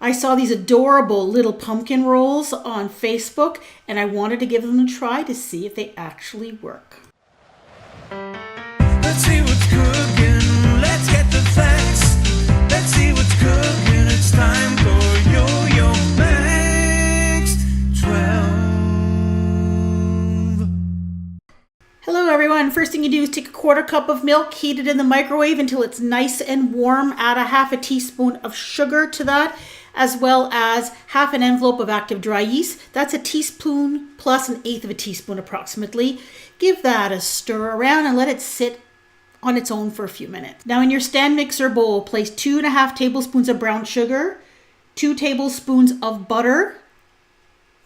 I saw these adorable little pumpkin rolls on Facebook, and I wanted to give them a try to see if they actually work. Let's see what's cooking. Let's get the facts. Let's see what's cooking. It's time for Yo-Yo Max 12. Hello everyone. First thing you do is take a 1/4 cup of milk, heat it in the microwave until it's nice and warm. Add a 1/2 teaspoon of sugar to that, as well as 1/2 envelope of active dry yeast. That's a teaspoon plus 1/8 teaspoon approximately. Give that a stir around and let it sit on its own for a few minutes. Now in your stand mixer bowl, place 2.5 tablespoons of brown sugar, 2 tablespoons of butter,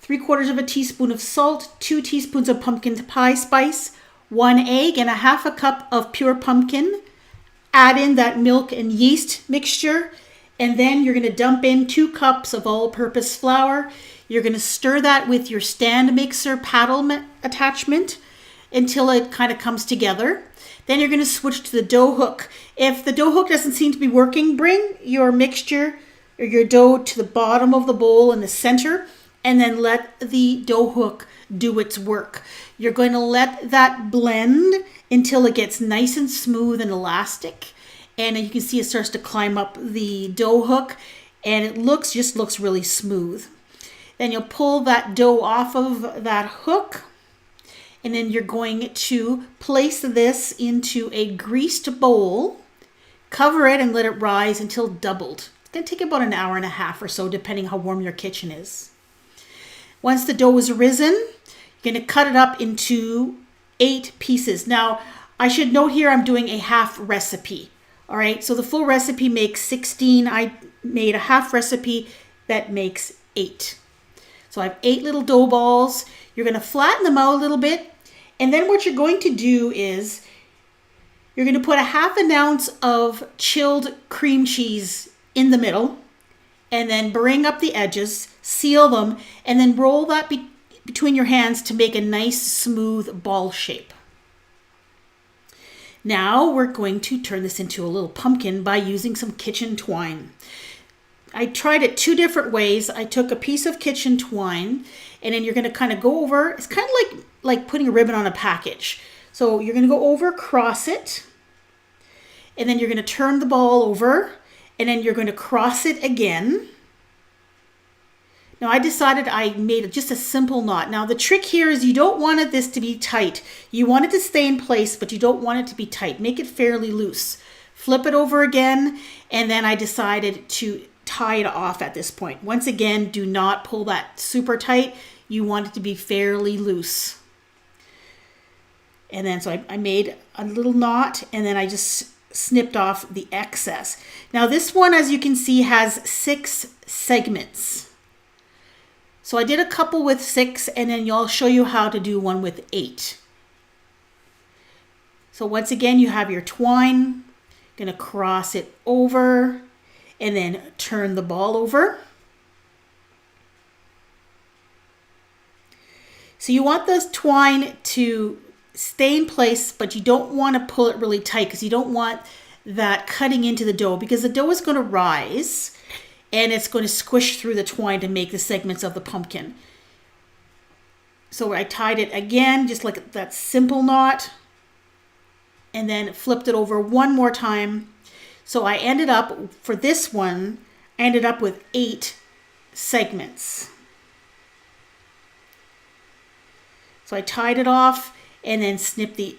3/4 teaspoon of salt, 2 teaspoons of pumpkin pie spice, 1 egg, and a 1/2 cup of pure pumpkin. Add in that milk and yeast mixture, and then you're going to dump in 2 cups of all-purpose flour. You're going to stir that with your stand mixer paddle attachment until it kind of comes together. Then you're going to switch to the dough hook. If the dough hook doesn't seem to be working, bring your mixture or your dough to the bottom of the bowl in the center, and then let the dough hook do its work. You're going to let that blend until it gets nice and smooth and elastic. And you can see it starts to climb up the dough hook, and it just looks really smooth. Then you'll pull that dough off of that hook, and then you're going to place this into a greased bowl, cover it, and let it rise until doubled. It's going to take about 1.5 hours or so, depending how warm your kitchen is. Once the dough is risen, you're going to cut it up into 8 pieces. Now, I should note here I'm doing a half recipe. All right, so the full recipe makes 16. I made a half recipe that makes 8. So I have 8 little dough balls. You're going to flatten them out a little bit. And then what you're going to do is you're going to put a 1/2 ounce of chilled cream cheese in the middle, and then bring up the edges, seal them, and then roll that between your hands to make a nice smooth ball shape. Now we're going to turn this into a little pumpkin by using some kitchen twine. I tried it 2 different ways. I took a piece of kitchen twine, and then you're going to kind of go over. It's kind of like putting a ribbon on a package. So you're going to go over, cross it, and then you're going to turn the ball over, and then you're going to cross it again. Now I decided I made just a simple knot. Now the trick here is you don't want this to be tight. You want it to stay in place, but you don't want it to be tight. Make it fairly loose. Flip it over again, and then I decided to tie it off at this point. Once again, do not pull that super tight. You want it to be fairly loose. And then so I made a little knot, and then I just snipped off the excess. Now this one, as you can see, has 6 segments. So I did a couple with 6, and then I'll show you how to do one with 8. So once again, you have your twine. Going to cross it over and then turn the ball over. So you want this twine to stay in place, but you don't want to pull it really tight because you don't want that cutting into the dough, because the dough is going to rise and it's going to squish through the twine to make the segments of the pumpkin. So I tied it again, just like that simple knot, and then flipped it over one more time. So I ended up, for this one, I ended up with 8 segments. So I tied it off and then snipped the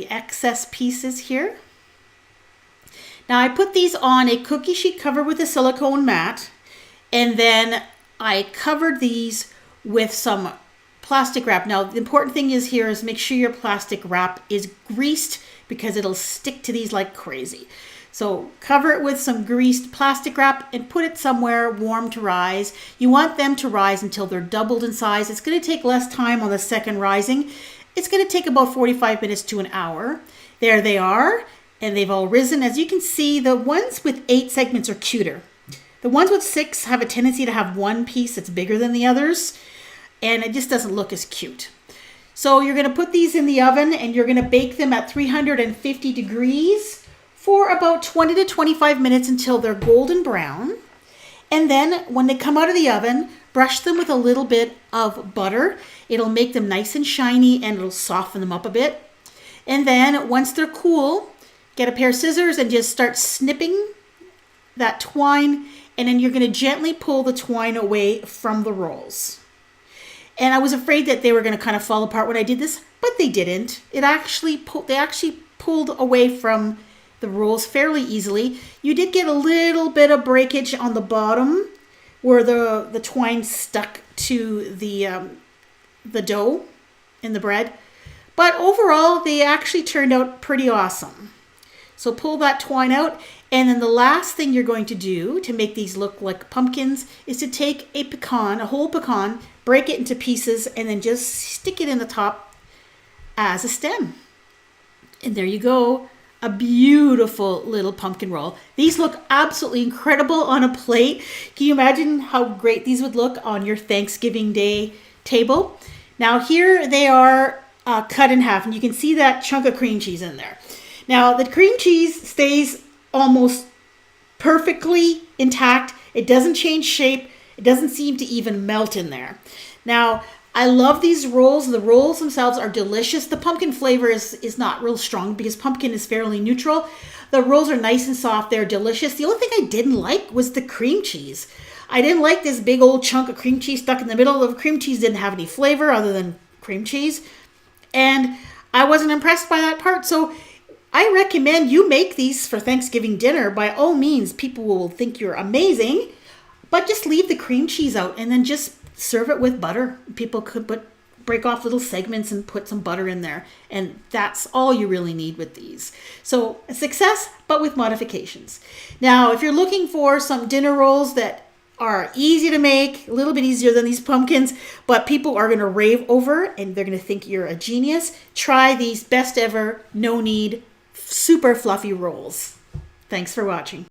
excess pieces here. Now I put these on a cookie sheet covered with a silicone mat, and then I covered these with some plastic wrap. Now the important thing is here is make sure your plastic wrap is greased, because it'll stick to these like crazy. So cover it with some greased plastic wrap and put it somewhere warm to rise. You want them to rise until they're doubled in size. It's going to take less time on the second rising. It's going to take about 45 minutes to an hour. There they are, and they've all risen. As you can see, the ones with 8 segments are cuter. The ones with 6 have a tendency to have one piece that's bigger than the others, and it just doesn't look as cute. So you're going to put these in the oven, and you're going to bake them at 350 degrees for about 20 to 25 minutes until they're golden brown. And then when they come out of the oven, brush them with a little bit of butter. It'll make them nice and shiny and it'll soften them up a bit. And then once they're cool, get a pair of scissors and just start snipping that twine. And then you're going to gently pull the twine away from the rolls. And I was afraid that they were going to kind of fall apart when I did this, but they didn't. They actually pulled away from the rolls fairly easily. You did get a little bit of breakage on the bottom where the twine stuck to the dough in the bread. But overall, they actually turned out pretty awesome. So pull that twine out. And then the last thing you're going to do to make these look like pumpkins is to take a whole pecan, break it into pieces, and then just stick it in the top as a stem. And there you go, a beautiful little pumpkin roll. These look absolutely incredible on a plate. Can you imagine how great these would look on your Thanksgiving Day table? Now here they are cut in half, and you can see that chunk of cream cheese in there. Now the cream cheese stays almost perfectly intact. It doesn't change shape. It doesn't seem to even melt in there. Now, I love these rolls. The rolls themselves are delicious. The pumpkin flavor is not real strong because pumpkin is fairly neutral. The rolls are nice and soft. They're delicious. The only thing I didn't like was the cream cheese. I didn't like this big old chunk of cream cheese stuck in the middle. The cream cheese didn't have any flavor other than cream cheese. And I wasn't impressed by that part. So I recommend you make these for Thanksgiving dinner. By all means, people will think you're amazing, but just leave the cream cheese out and then just serve it with butter. People could break off little segments and put some butter in there. And that's all you really need with these. So a success, but with modifications. Now, if you're looking for some dinner rolls that are easy to make, a little bit easier than these pumpkins, but people are going to rave over and they're going to think you're a genius, try these best ever, no knead, super fluffy rolls. Thanks for watching.